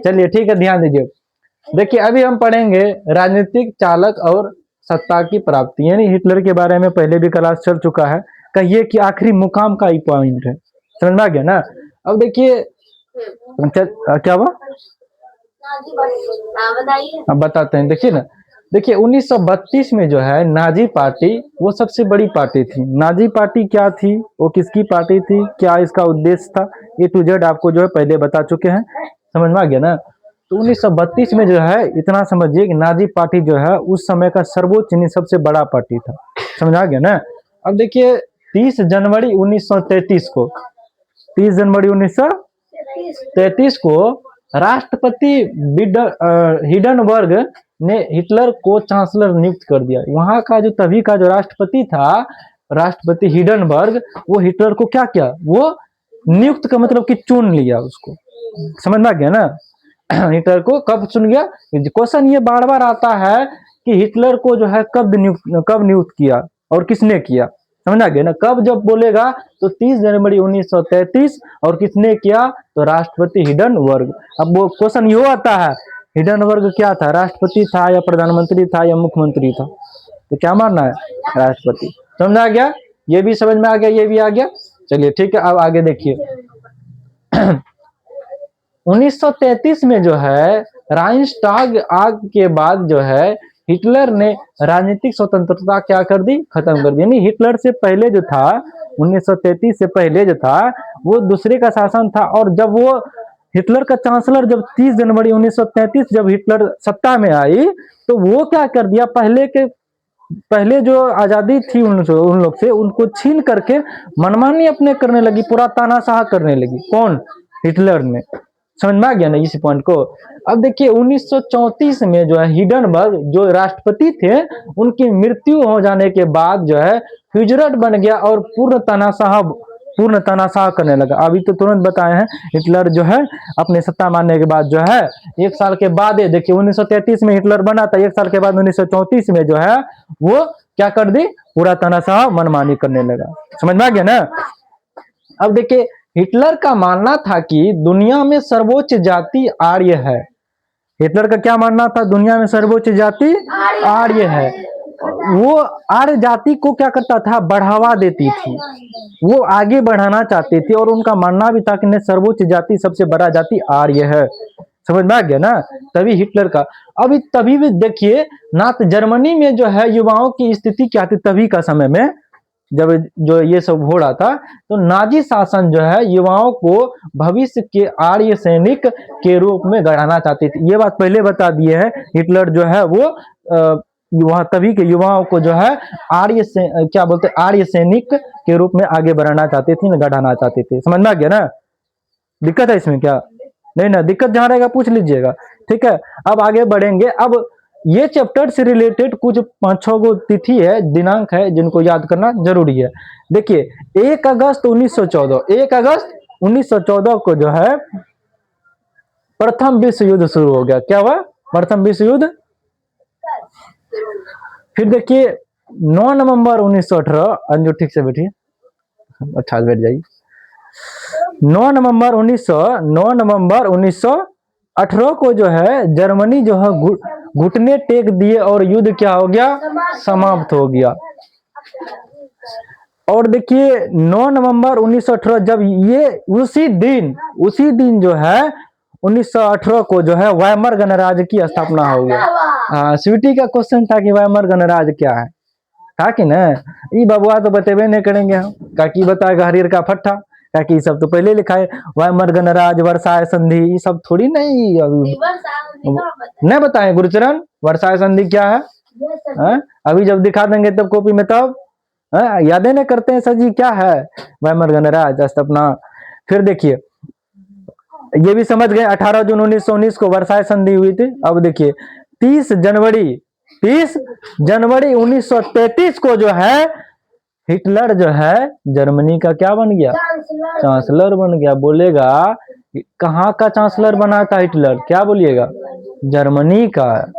चलिए ठीक है, ध्यान दीजिए। देखिए अभी हम पढ़ेंगे राजनीतिक चालक और सत्ता की प्राप्ति, यानी हिटलर के बारे में पहले भी क्लास चल चुका है। कहिए कि आखिरी मुकाम का ही पॉइंट है, समझ में आ गया ना। अब देखिए क्या हुआ, अब बताते हैं। देखिए ना, देखिए 1932 में जो है नाजी पार्टी वो सबसे बड़ी पार्टी थी। नाजी पार्टी क्या थी, वो किसकी पार्टी थी, क्या इसका उद्देश्य था, ए टू जेड आपको जो है पहले बता चुके हैं, समझ में आ गया ना। तो 1932 में जो है इतना समझिए कि नाजी पार्टी जो है उस समय का सर्वोच्च नहीं सबसे बड़ा पार्टी था, समझ आ गया ना। अब देखिए 30 जनवरी 1933 को, 30 जनवरी 1933 को राष्ट्रपति हिडनबर्ग ने हिटलर को चांसलर नियुक्त कर दिया। वहां का जो तभी का जो राष्ट्रपति था, राष्ट्रपति हिडनबर्ग, वो हिटलर को क्या किया, वो नियुक्त का मतलब कि चुन लिया उसको, समझ में आ गया ना। हिटलर को कब चुन गया, क्वेश्चन ये बार बार आता है कि हिटलर को जो है कब नियुक्त किया और किसने किया, समझ आ गया ना। कब जब बोलेगा तो 30 जनवरी 1933, और किसने किया तो राष्ट्रपति हिडनबर्ग। अब वो क्वेश्चन ये आता है, हिडनबर्ग क्या था, राष्ट्रपति था या प्रधानमंत्री था या मुख्यमंत्री था, तो क्या मानना है, राष्ट्रपति। समझ आ गया, ये भी समझ में आ गया, ये भी आ गया। चलिए ठीक है, अब आगे देखिए। 1933 में जो है राइनस्टाग आग के बाद जो है हिटलर ने राजनीतिक स्वतंत्रता क्या कर दी, खत्म कर दी। यानी हिटलर से पहले जो था, 1933 से पहले जो था वो दूसरे का शासन था, और जब वो हिटलर का चांसलर जब 30 जनवरी 1933 जब हिटलर सत्ता में आई, तो वो क्या कर दिया, पहले जो आजादी थी उन लोग से, उनको छीन करके मनमानी अपने करने लगी, पूरा तानाशाह करने लगी। कौन, हिटलर ने, समझ में आ गया ना इस पॉइंट को। अब देखिए 1934 में जो है हिडनबर्ग जो राष्ट्रपति थे, उनकी मृत्यु हो जाने के बाद जो है फ्यूजरेट बन गया और पूर्ण तानाशाह करने लगा। अभी तो तुरंत बताए हैं, हिटलर जो है अपने सत्ता मानने के बाद जो है एक साल के बाद, देखिए 1933 में हिटलर बना था, एक साल के बाद 1934 में जो है वो क्या कर दी, पूरा तानाशाह मनमानी करने लगा, समझ में आ गया ना। अब देखिए हिटलर का मानना था कि दुनिया में सर्वोच्च जाति आर्य है। हिटलर का क्या मानना था, दुनिया में सर्वोच्च जाति आर्य है। वो आर्य जाति को क्या करता था, बढ़ावा देती थी, वो आगे बढ़ाना चाहती थी, और उनका मानना भी था कि सर्वोच्च जाति सबसे बड़ा जाति आर्य है, समझ में आ गया ना। तभी हिटलर का, अभी तभी भी देखिए नाथ जर्मनी में जो है युवाओं की स्थिति क्या थी, तभी का समय में जब जो ये सब हो रहा था, तो नाजी शासन जो है युवाओं को भविष्य के आर्य सैनिक के रूप में गढ़ाना चाहती थी। ये बात पहले बता दिए है, हिटलर जो है वो वहां तभी के युवाओं को जो है क्या बोलते आर्य सैनिक के रूप में आगे बढ़ाना चाहती थी, गढ़ाना चाहती थी, समझ में आ गया ना। दिक्कत है इसमें क्या, नहीं ना, दिक्कत जहां रहेगा पूछ लीजिएगा, ठीक है। अब आगे बढ़ेंगे। अब ये चैप्टर से रिलेटेड कुछ 5-6 गो तिथि है, दिनांक है, जिनको याद करना जरूरी है। देखिए 1 अगस्त 1914 को जो है प्रथम विश्व युद्ध शुरू हो गया। क्या हुआ, प्रथम विश्व युद्ध। फिर देखिए 9 नवंबर 1918, अंजू ठीक से बैठिए, अच्छा बैठ जाइए। 9 नवंबर 1918 को जो है जर्मनी जो है घुटने टेक दिए और युद्ध क्या हो गया, समाप्त हो गया। और देखिए 9 नवंबर 1918 जब ये उसी दिन जो है 1918 को जो है वाइमर गणराज्य की स्थापना हो गया। स्वीटी का क्वेश्चन था कि वाइमर गणराज्य क्या है, था कि ना, ये बबुआ तो बतेबे नहीं करेंगे हम, काकी बताएगा हरियर का फट्टा, ताकि सब तो पहले लिखा है, वाइमर गणराज्य, वर्साय संधि, ये सब थोड़ी नहीं अभी नहीं बताए गुरुचरण, वर्साय संधि क्या है, अभी जब दिखा देंगे तब कॉपी में, तब यादें नहीं करते हैं सर जी क्या है वाइमर गणराज्य स्थापना। फिर देखिए ये भी समझ गए, 18 जून 1919 को वर्साय संधि हुई थी। अब देखिए 30 जनवरी 1933 को जो है हिटलर जो है जर्मनी का क्या बन गया, चांसलर बन गया। बोलेगा कहाँ का चांसलर बना था हिटलर, क्या बोलिएगा, जर्मनी का।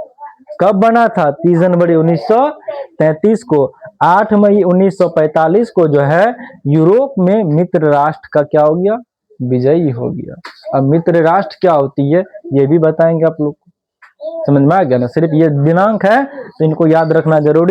कब बना था, 30 जनवरी 1933 को। 8 मई 1945 को जो है यूरोप में मित्र राष्ट्र का क्या हो गया, विजयी हो गया। अब मित्र राष्ट्र क्या होती है ये भी बताएंगे आप लोग को। समझ में आ गया ना? सिर्फ ये दिनांक है तो इनको याद रखना जरूरी